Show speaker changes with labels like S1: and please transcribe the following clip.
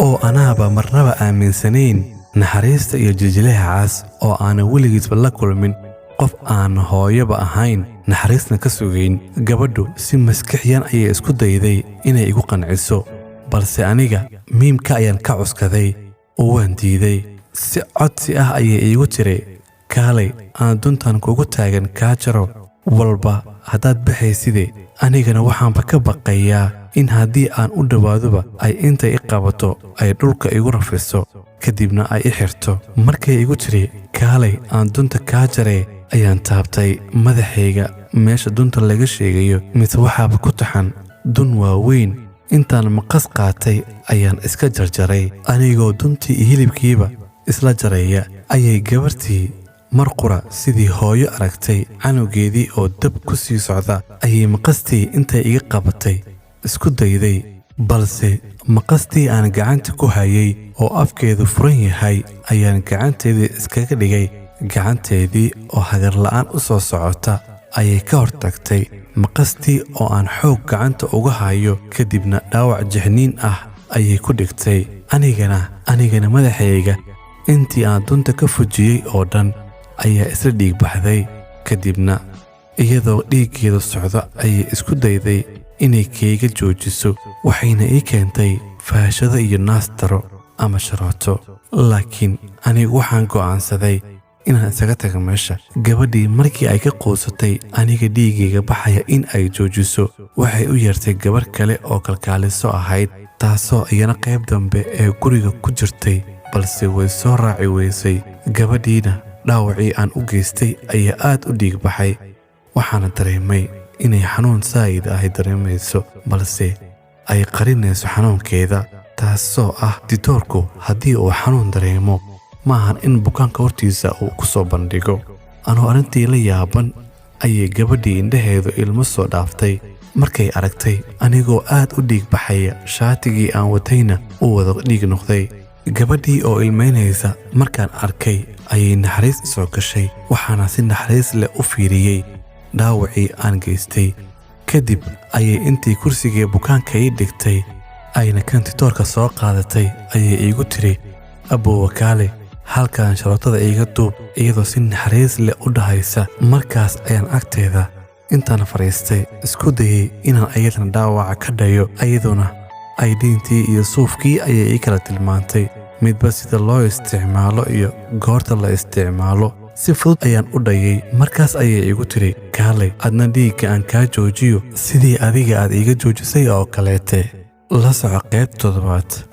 S1: oo anaaba marnaba aaminsanayn naxariista iyo jiljilaha cas oo aan weligiisba la kulmin qof aan hooyaba ahayn naxariisna ka sugayn. Gabadhu si maskaxiyan ayay isku dayday inay igu qanciso, balse aniga miimka ayaan ka cuskaday oo waan diiday. Si codsi ah ayay iigu tiri, kaalay aan duntan kugu taagan kaa jaro walba haddaad baxayside. Anigana waxaanba ka baqayaa in haddii aan u dhawaadoba ay intay i qabato ay dhulka igu rafiso kadibna ay i xirto. Markay igu tiri kaalay aan dunta kaa jaree ayaan taabtay madaxayga meesha dunta laga sheegayo, mise waxaaba ku taxan dun waaweyn. intaan maqas qaatay ayaan iska jarjaray. Anigoo duntii iyo hilibkiiba isla jaraya ayay gabartii mar qura sidii hooyo aragtay canugeedii oo dab ku sii socda ayay maqastii intay iga qabatay isku dayday, balse maqastii aan gacanta ku hayay oo afkeedu furan yahay ayaan gacanteedii iskaga dhigay. Gacanteedii oo hagar la'aan u soo socota ayay ka hortagtay maqastii oo aan xoog gacanta uga hayo, kadibna dhaawac jahniin ah ayay ku dhigtay. Anigana madaxayga intii aan dunta ka fujiyey oo dhan ayaa isla dhiig baxday. Kadibna iyadoo dhiiggeedu socdo ayay isku dayday inay keyga joojiso, waxayna ii keentay faashado iyo naastaro ama sharooto. Laakiin anigu waxaan go'aansaday inaan isaga tago meesha. Gabadhii markii ay ka quusatay aniga dhiigayga baxaya in ay joojiso, waxay u yeertay gabar kale oo kalkaaliso ahayd, taasoo iyana qayb dambe ee guriga ku jirtay, balse way soo raaci weysay. Gabadhiina dhaawacii aan u geystay ayaa aad u dhiig baxay. waxaana dareemay inay xanuun saa'id ah dareemayso, balse ay qarinayso xanuunkeeda, taasoo ah ditoorku haddii uu xanuun dareemo maahan in bukaanka hortiisa uu ku soo bandhigo. Anoo arrintii la yaaban ayay gabadhii indhaheedu ilmo soo dhaaftay markay aragtay anigoo aad u dhiig baxaya, shaatigii aan watayna uu wada dhiig noqday. Gabadhii oo ilmeynaysa markaan arkay ayay naxariis soo gashay, waxaana si naxariis leh u fiiriyey dhaawacii aan geystay. Kadib ayay intii kursigii bukaanka ii dhigtay ayna kan ditoorka soo qaadatay ayay iigu tiri, abbo wakaale halkaan sharootada iiga duub, iyadoo si naxariis leh u dhahaysa. Markaas ayaan agteeda intaan fariistay isku dayay inaan ayadana dhaawaca ka dhayo, iyadoona ay diintii iyo suufkii ayay ii kala tilmaantay, midba sida loo isticmaalo iyo goorta la isticmaalo. Si fudud ayaan u dhayay. Markaas ayay igu tiri, kaalay adna dhiigga aan kaa joojiyo sidii adiga aad iiga joojisay oo kaleete. La soco qayb 7.